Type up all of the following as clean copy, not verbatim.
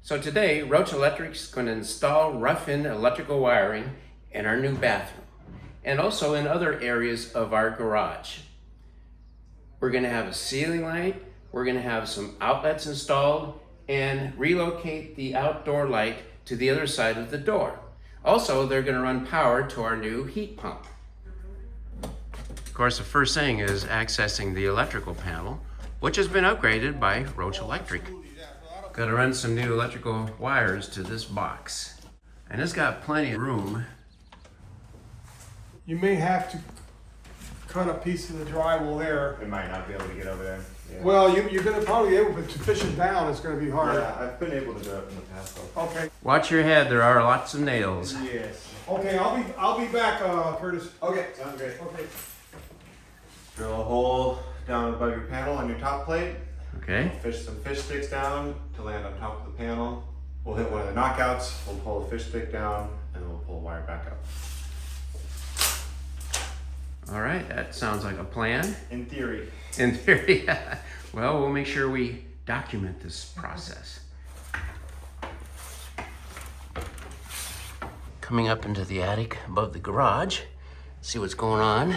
So today, Roche Electric is going to install rough-in electrical wiring in our new bathroom and also in other areas of our garage. We're going to have a ceiling light, we're going to have some outlets installed, and relocate the outdoor light to the other side of the door. Also, they're going to run power to our new heat pump. Of course, the first thing is accessing the electrical panel, which has been upgraded by Roche Electric. Got to run some new electrical wires to this box. And it's got plenty of room. You may have to cut a piece of the drywall there. We might not be able to get over there. Yeah. Well, you're going to probably be able to fish it down. It's going to be hard. Yeah, I've been able to do it in the past though. Okay. Watch your head, there are lots of nails. Yes. Okay, I'll be back, Curtis. Okay, sounds great. Okay. Drill a hole down above your panel on your top plate. Okay. Fish some fish sticks down to land on top of the panel. We'll hit one of the knockouts. We'll pull the fish stick down and then we'll pull the wire back up. All right, that sounds like a plan. In theory. In theory. Well, we'll make sure we document this process. Coming up into the attic above the garage, see what's going on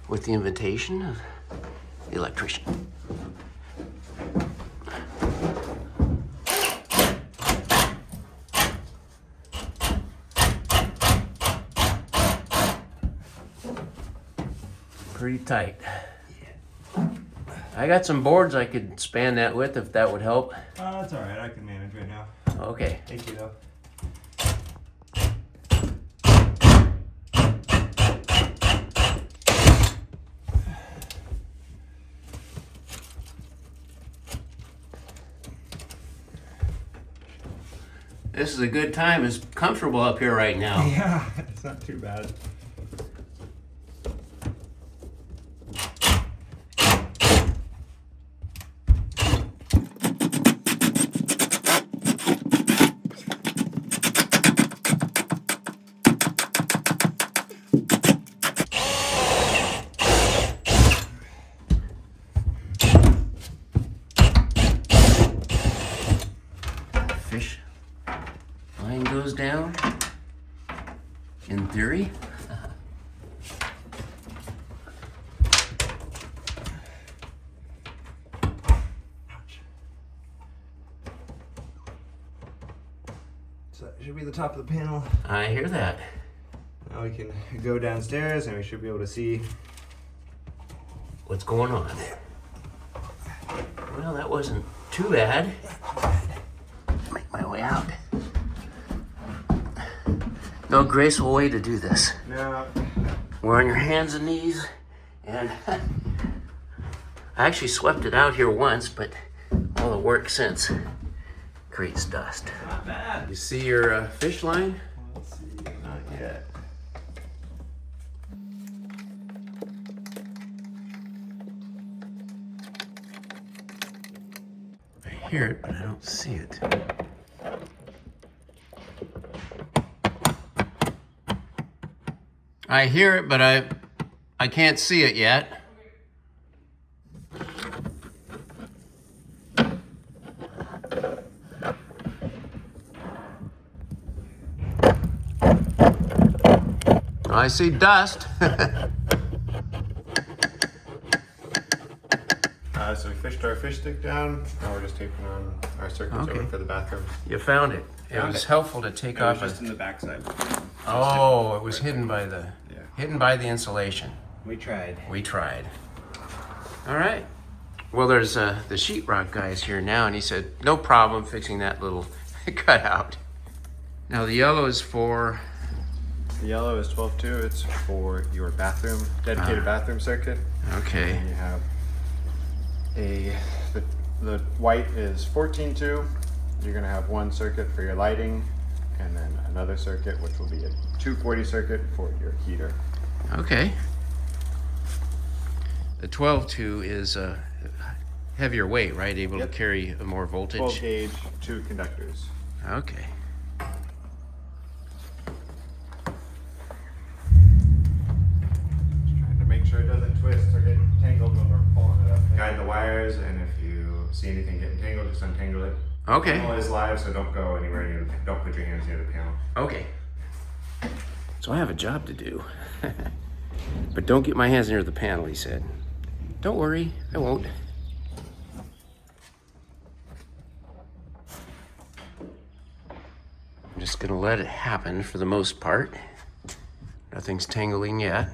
with the invitation of the electrician. Pretty tight. I got some boards I could span that with if that would help. That's alright, I can manage right now. Okay. Thank you though. This is a good time. It's comfortable up here right now. Yeah, it's not too bad. Fish line goes down, in theory. So that should be the top of the panel. I hear that. Now we can go downstairs and we should be able to see. What's going on? Well, that wasn't too bad. Make my way out. No graceful way to do this. No. We're on your hands and knees, and I actually swept it out here once, but all the work since creates dust. Not bad. You see your fish line? Let's see. Not yet. I hear it, but I don't see it. I hear it, but I can't see it yet. I see dust. So we fished our fish stick down. Now we're just taping on our circuits over for the bathroom. You found it. It Found was it. helpful to take off. Just in the backside. Oh, it was hidden by the Yeah. insulation. We tried. We tried. All right. Well, there's the sheetrock guys here now, and he said no problem fixing that little cutout. Now the yellow is for. The yellow is 12.2. It's for your bathroom, dedicated bathroom circuit. Okay. And you have the white is 14.2. You're gonna have one circuit for your lighting, and then another circuit, which will be a 240 circuit for your heater. Okay. The 12.2 is a heavier weight, right? Able to carry more voltage. 12 gauge, 2 conductors. Okay. Just trying to make sure it doesn't twist or get tangled when we're pulling it up. Guide the wires, and if you see anything getting tangled, just untangle it. Okay. The panel is live, so don't go anywhere near don't put your hands near the panel. Okay. So I have a job to do. But don't get my hands near the panel, he said. Don't worry, I won't. I'm just gonna let it happen for the most part. Nothing's tangling yet.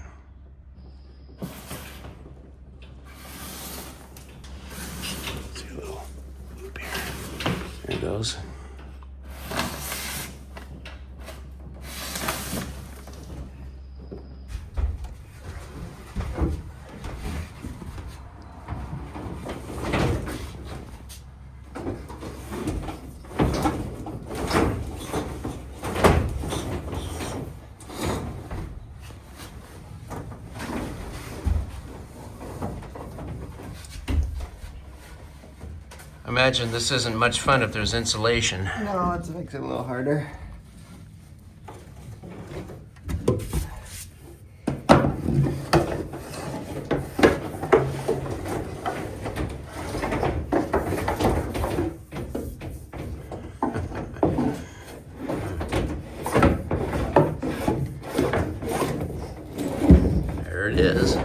See a little loop here. There it goes. Imagine this isn't much fun if there's insulation. No, it makes it a little harder. There it is.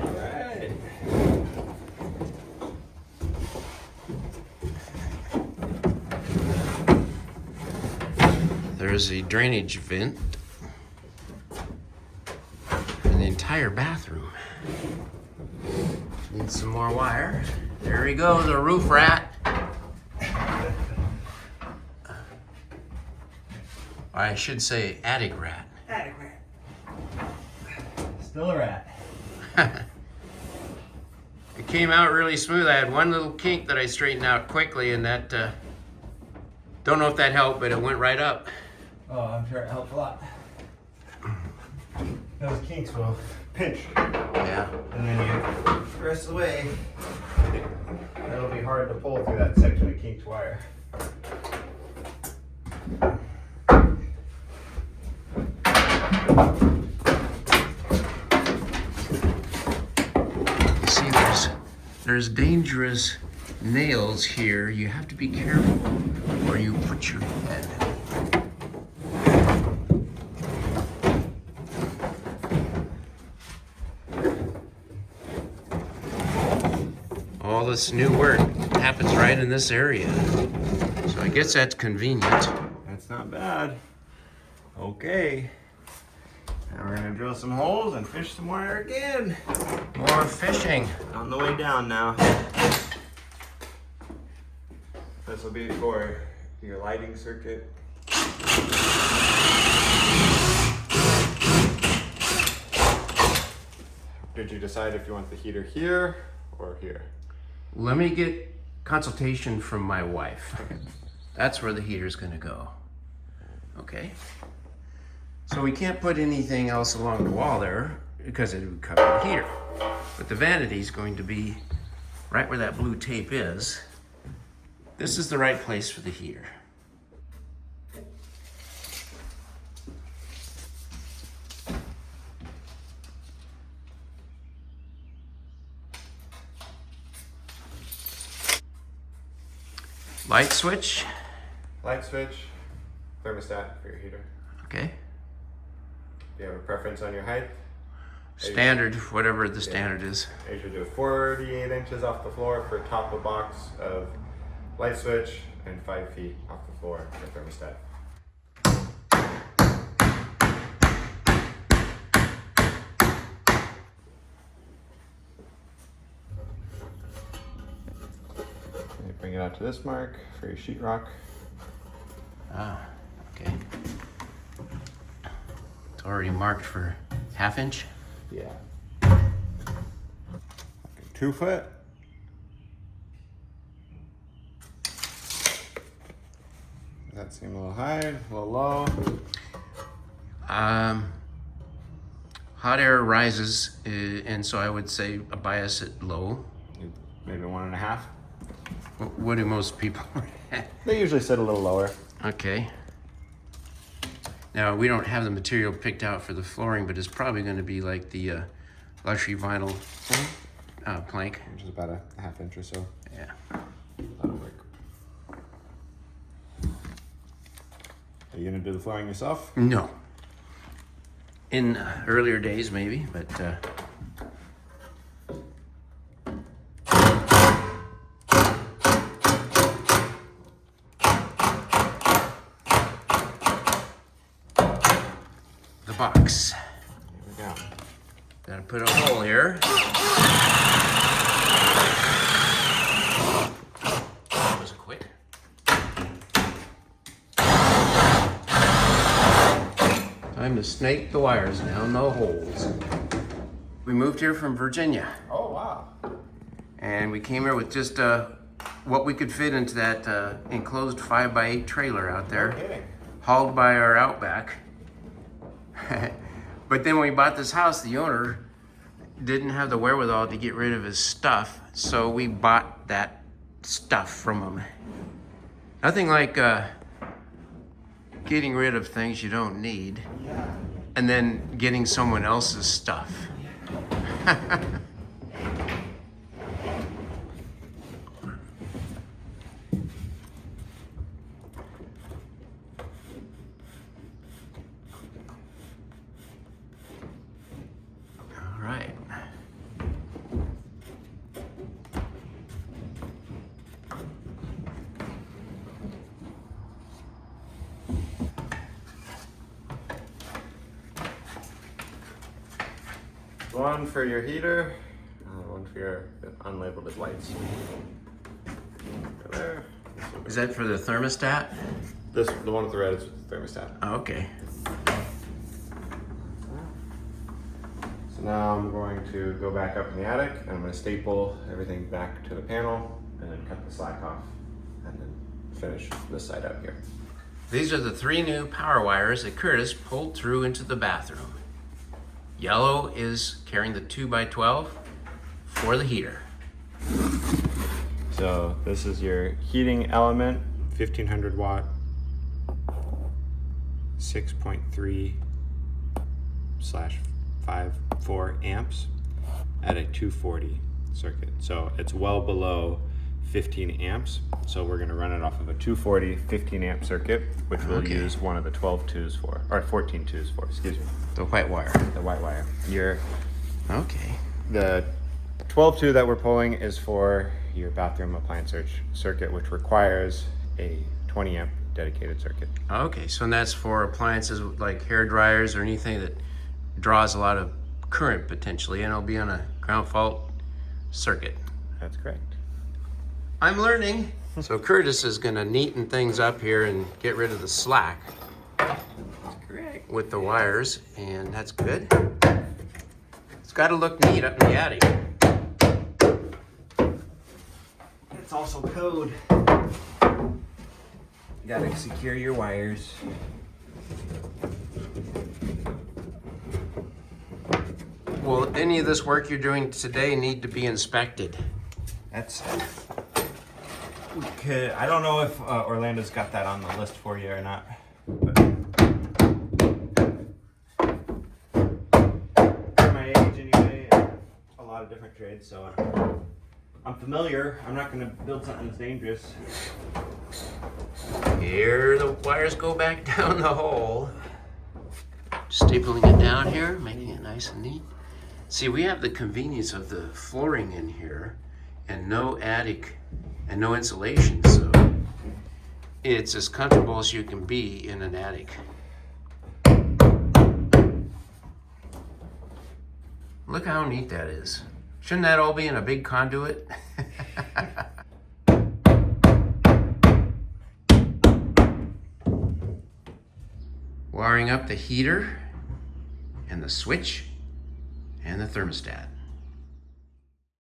There's a drainage vent in the entire bathroom. Needs some more wire. There we go, the roof rat. I should say attic rat. Attic rat. Still a rat. It came out really smooth. I had one little kink that I straightened out quickly, and that, don't know if that helped, but it went right up. Oh, I'm sure it helped a lot. Those kinks will pinch. Yeah. And then you press away. It'll be hard to pull through that section of kinked wire. You see, there's dangerous nails here. You have to be careful where you put your head. All this new work happens right in this area. So I guess that's convenient. That's not bad. Okay. Now we're gonna drill some holes and fish some wire again. More fishing. On the way down now. This will be for your lighting circuit. Did you decide if you want the heater here or here? Let me get consultation from my wife. That's where the heater's gonna go. Okay. So we can't put anything else along the wall there because it would cover the heater. But the vanity's going to be right where that blue tape is. This is the right place for the heater. Light switch. Light switch, thermostat for your heater. Okay. Do you have a preference on your height? Standard, whatever the standard is. I usually do 48 inches off the floor for top of box of light switch and 5 feet off the floor for thermostat. You bring it out to this mark for your sheetrock. Ah, okay. It's already marked for 1/2 inch. Yeah. 2 foot. Does that seem a little high, a little low? Hot air rises, and so I would say a bias at low. Maybe 1.5. What do most people? They usually sit a little lower. Okay. Now, we don't have the material picked out for the flooring, but it's probably going to be like the luxury vinyl plank. Which is about a 1/2 inch or so. Yeah. That'll work. Are you gonna do the flooring yourself? No. In earlier days, maybe, but the box. Here we go. Gotta put a hole here. That was quick. Time to snake the wires down the holes. We moved here from Virginia, Oh, wow. and we came here with just what we could fit into that enclosed 5x8 trailer out there, No kidding. hauled by our Outback. But then when we bought this house, the owner didn't have the wherewithal to get rid of his stuff, so we bought that stuff from him. Nothing like getting rid of things you don't need and then getting someone else's stuff. All right. One for your heater, one for your unlabeled lights. Go there. Is that for the thermostat? The one with the red is with the thermostat. Oh, okay. So now I'm going to go back up in the attic and I'm going to staple everything back to the panel and then cut the slack off and then finish this side up here. These are the 3 new power wires that Curtis pulled through into the bathroom. Yellow is carrying the 2x12 for the heater. So this is your heating element, 1500 watt, 6.3/54 amps at a 240 circuit. So it's well below 15 amps. So we're gonna run it off of a 240 15 amp circuit, which we'll Okay. use one of the 12 twos for, or 14 twos for, excuse me, The white wire. the white wire. Okay. The 12-2 that we're pulling is for your bathroom appliance circuit, which requires a 20 amp dedicated circuit. Okay, so that's for appliances like hair dryers or anything that draws a lot of current potentially, and it'll be on a ground fault circuit. That's correct. I'm learning. So Curtis is gonna neaten things up here and get rid of the slack. That's correct. With the wires, and that's good. It's gotta look neat up in the attic. It's also code. You gotta secure your wires. Will any of this work you're doing today need to be inspected? That's. We could. I don't know if Orlando's got that on the list for you or not. But for my age, anyway, a lot of different trades, so I'm familiar. I'm not going to build something that's dangerous. Here the wires go back down the hole. Stapling it down here, making it nice and neat. See, we have the convenience of the flooring in here and no attic and no insulation, so it's as comfortable as you can be in an attic. Look how neat that is. Shouldn't that all be in a big conduit? Wiring up the heater and the switch and the thermostat.